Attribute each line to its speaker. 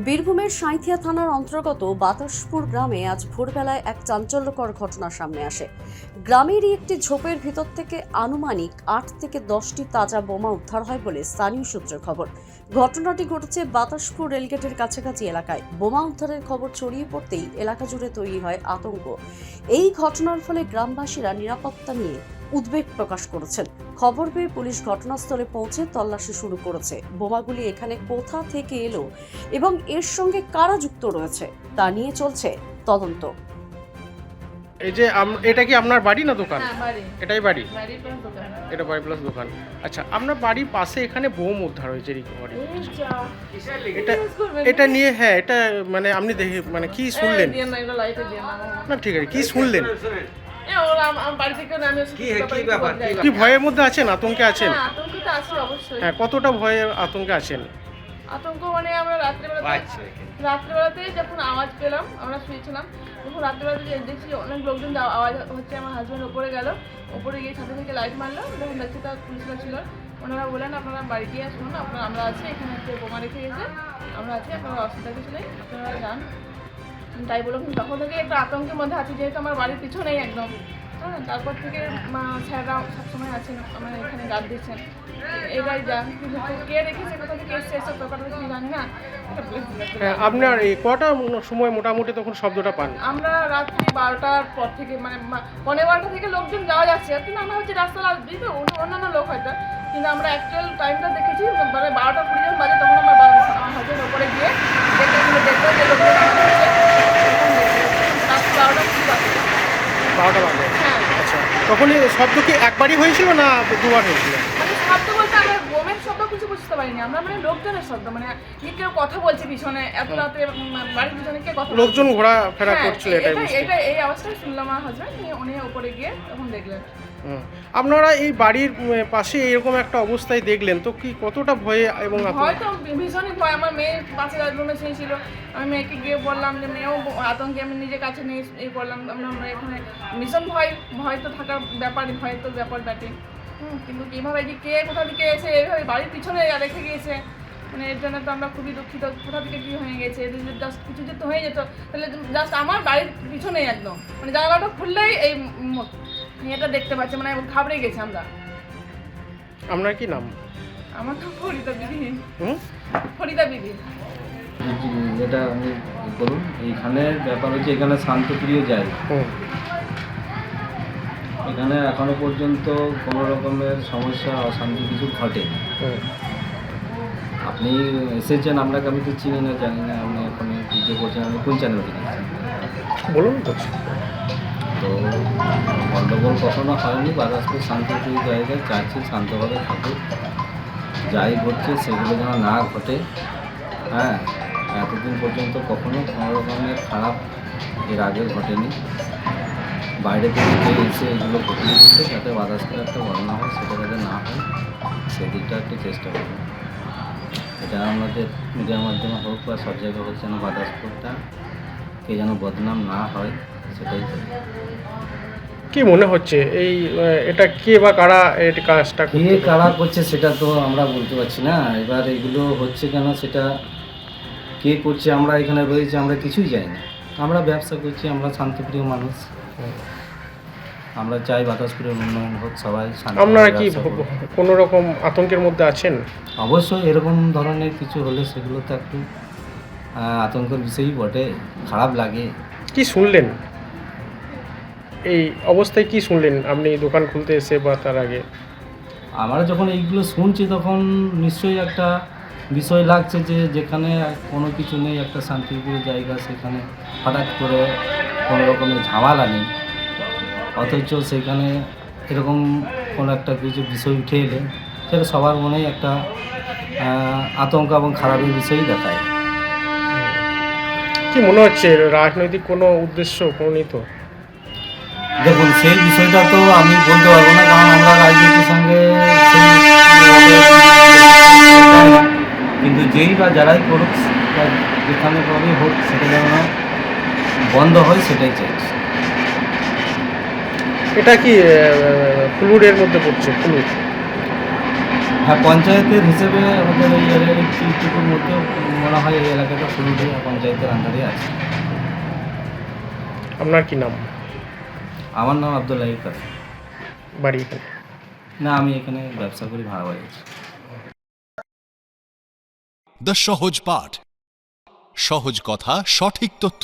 Speaker 1: বীরভূমের সাঁইথিয়া থানার অন্তর্গত বাতাসপুর গ্রামে আজ ভোরবেলায় এক চাঞ্চল্যকর ঘটনা সামনে আসে। গ্রামেরই একটি ঝোপের ভিতর থেকে আনুমানিক 8 থেকে 10টি তাজা বোমা উদ্ধার হয় বলে স্থানীয় সূত্রের খবর। ঘটনাটি ঘটেছে বাতাসপুর রেলগেটের কাছাকাছি এলাকায়। বোমা উদ্ধারের খবর ছড়িয়ে পড়তেই এলাকা জুড়ে তৈরি হয় আতঙ্ক। এই ঘটনার ফলে গ্রামবাসীরা নিরাপত্তা নিয়ে উদ্বেগ প্রকাশ করেছেন। খবর পেয়ে পুলিশ ঘটনাস্থলে পৌঁছে তল্লাশি শুরু করেছে। বোমাগুলি এখানে কোথা থেকে এলো এবং এর সঙ্গে কারা যুক্ত রয়েছে তা নিয়ে চলছে তদন্ত।
Speaker 2: এই যে এটা কি আপনার বাড়ি না দোকান?
Speaker 3: হ্যাঁ, বাড়ি।
Speaker 2: এটাই বাড়ি?
Speaker 3: বাড়ি প্লাস দোকান।
Speaker 2: এটা বাড়ি প্লাস দোকান। আচ্ছা, আপনার বাড়ির পাশে এখানে বোম উদ্ধার হয়েছে রিকভারি। এটা নিয়ে হ্যাঁ, এটা মানে আপনি দেখে মানে কি শুনলেন? না ঠিক আছে, কি শুনলেন? কি ভয়ের মধ্যে আছেন, আতঙ্কে আছেন?
Speaker 3: আতঙ্ক তো আছে অবশ্যই।
Speaker 2: হ্যাঁ, কতটা ভয়ে আতঙ্কে আছেন?
Speaker 3: আতঙ্ক মানে আমরা রাত্রেবেলাতেই যখন আওয়াজ পেলাম, আমরা শুয়েছিলাম, তখন রাত্রেবেলাতে দেখছি অনেক লোকজন আওয়াজ হচ্ছে। আমার হাজব্যান্ড ওপরে গেল, ওপরে গিয়ে ছাদে থেকে লাইট মারলো, তখন দেখছি তার পুলিশরা ছিল। ওনারা বললেন আপনারা বাড়ি গিয়ে আসুন, আমরা আছি, এখানে একটা বোমা রেখে গেছে, আমরা আছি, আপনারা অসুবিধা কিছু নেই, আপনারা যান। তাই বললাম, তখন থেকে একটা আতঙ্কের মধ্যে আছি, যেহেতু আমার বাড়ির পিছনেই একদম। হ্যাঁ, তারপর থেকে স্যাররা সবসময় আছেন, আমার এখানে গার্ড দিচ্ছেন, এটাই যান। কিন্তু কে রেখেছে, কোথা থেকে এসছে, এসব ব্যাপারটা কিছু জানি না।
Speaker 2: আপনার এই কটা সময় মোটামুটি তখন শব্দটা পান?
Speaker 3: আমরা রাত্রি 12টার পর থেকে মানে 12:15 থেকে লোকজন যাওয়া যাচ্ছে, কিন্তু আমরা হচ্ছে রাস্তা দিই তো অন্যান্য লোক হয়তো, কিন্তু আমরা অ্যাকচুয়াল টাইমটা দেখেছি মানে 12টা 20 জন বাজে। তখন আমার হাজবেন্ড ওপরে গিয়ে দেখলো যে লোকজন রাত 12টা 20 বাজে।
Speaker 2: 12টা বাজে?
Speaker 3: হ্যাঁ।
Speaker 2: আচ্ছা, তখন এই শব্দ কি একবারই হয়েছিল না দুবার হয়েছিল?
Speaker 3: মানে শব্দ বলতে আমরা বোমের শব্দ কিছু বুঝতে পারিনি, আমরা মানে লোকজনের শব্দ, মানে কেউ কথা বলছে পিছনে, এত রাতে বাড়ির পিছনে কে কথা,
Speaker 2: লোকজন ঘোরাফেরা করছিল,
Speaker 3: এটা এই অবস্থায় শুনলাম। আমার হাজবেন্ড উনি উপরে গিয়ে তখন দেখলেন।
Speaker 2: আপনারা এই বাড়ির পাশে এরকম একটা অবস্থায় দেখলেন তো কি কতটা ভয়ে এবং
Speaker 3: হয়তো ভীষণই ভয়। আমার মেয়ে পাশে রুমে ছিল, আমি মেয়েকে গিয়ে বললাম যে মেয়েও আতঙ্কে, আমি নিজের কাছে নিয়ে এই করলাম। আমরা এখানে ভীষণ ভয় তো থাকার ব্যাপার, ভয় তো ব্যাপার ব্যাটে। কিন্তু কীভাবে যে কে কোথা থেকে এসে এইভাবে বাড়ির পিছনে রেখে গিয়েছে, মানে এর জন্য তো আমরা খুবই দুঃখিত। কোথা থেকে কী হয়ে গেছে, জাস্ট কিছু যদি হয়ে যেত তাহলে জাস্ট আমার বাড়ির পিছনেই একদম, মানে জায়গাটা খুললেই এই এটা দেখতে পাচ্ছি, মানে ঘাবড়ে গেছি আমরা।
Speaker 2: আপনার কি নাম?
Speaker 3: আমার তো ফরিদা বিবি। ফরিদা বিবি।
Speaker 4: যেটা আমি বলুন, এইখানে ব্যাপার হচ্ছে এখানে শান্তপ্রিয় জায়গা। এখানে এখনো পর্যন্ত কোনো রকমের সমস্যা অশান্তি কিছু ঘটেনি। আপনি এসেছেন, আপনাকে আমি তো চিনি না, জানি না, আপনি এখন ভিডিও করছেন, আমি কোন চ্যানেল থেকে
Speaker 2: বলুন।
Speaker 4: তো গণ্ডগোল কখনো হয়নি। বাতাসপুর শান্তপ্রিয় জায়গায় চাইছি শান্তভাবে থাকুক, যাই ঘটছে সেগুলো যেন না ঘটে। হ্যাঁ, এতদিন পর্যন্ত কখনো কোনো রকমের খারাপ এর আগে ঘটেনি। বাইরে থেকে কেউ এসে এগুলো ঘটিয়ে দিচ্ছে, যাতে বাতাসপুর একটা ঘটনা হয়, সেটা যাতে না হয় সেদিকটা একটু চেষ্টা করুন। এটা আমাদের মিডিয়ার মাধ্যমে হোক বা সব জায়গায় হোক, যেন বাতাসপুরটা কে যেন বদনাম না হয়, সেটাই করি।
Speaker 2: কি মনে হচ্ছে এই এটা কে বা কারা এই কাজটা
Speaker 4: কারা করছে সেটা তো আমরা বলতে পারছি না। এবার এগুলো হচ্ছে কেন, সেটা কে করছে, আমরা এখানে রয়েছি, আমরা কিছুই জানি না। আমরা ব্যবসা করছি, আমরা শান্তপ্রিয় মানুষ, আমরা চাই বাতাসপুরের উন্নয়ন হোক, সবাই।
Speaker 2: আপনারা কি কোনো রকম আতঙ্কের মধ্যে আছেন?
Speaker 4: অবশ্যই এরকম ধরনের কিছু হলে সেগুলো তো একটু আতঙ্কের বিষয়ই বটে, খারাপ লাগে।
Speaker 2: কি শুনলেন এই অবস্থায়, কি শুনলেন আপনি দোকান খুলতে এসে বা তার আগে?
Speaker 4: আমরা যখন এইগুলো শুনছি তখন নিশ্চয়ই একটা বিষয় লাগছে যে যেখানে কোনো কিছু নেই, একটা শান্তিপ্রিয় জায়গা, সেখানে হঠাৎ করে কোনো রকমের ঝামেলা নেই, অথচ সেখানে এরকম কোনো একটা কিছু বিষয় উঠে এলে সেটা সবার মনেই একটা আতঙ্ক এবং খারাপের বিষয়ই দেখায়।
Speaker 2: কি মনে হচ্ছে রাজনৈতিক কোনো উদ্দেশ্য প্রণীত?
Speaker 4: দেখুন, সেই বিষয়টা তো আমি বলতে পারবো না, কারণ আমরা রাজনীতির সঙ্গে কিন্তু যেই বা যারাই করুক বা যেখানে ভাবেই হোক, সেটা যেন বন্ধ হয় সেটাই চাইছি।
Speaker 2: এটা কি ফ্লুডের মধ্যে পড়ছে? ফ্লুড
Speaker 4: হ্যাঁ, পঞ্চায়েতের হিসেবে আমাদের এই এলাকার একটুকুর মধ্যে মনে হয় এই এলাকাটা পুরোটাই পঞ্চায়েতের আন্ডারে আছে।
Speaker 2: আপনার কি নাম?
Speaker 4: আমার নাম আব্দুল্লাহ কাস।
Speaker 2: বাড়ি এখানে?
Speaker 4: না, আমি এখানে ব্যবসা করি, ভাড়া বাড়ি আছি।
Speaker 5: দ্য সহজ পাঠ, সহজ কথা, সঠিক তথ্য।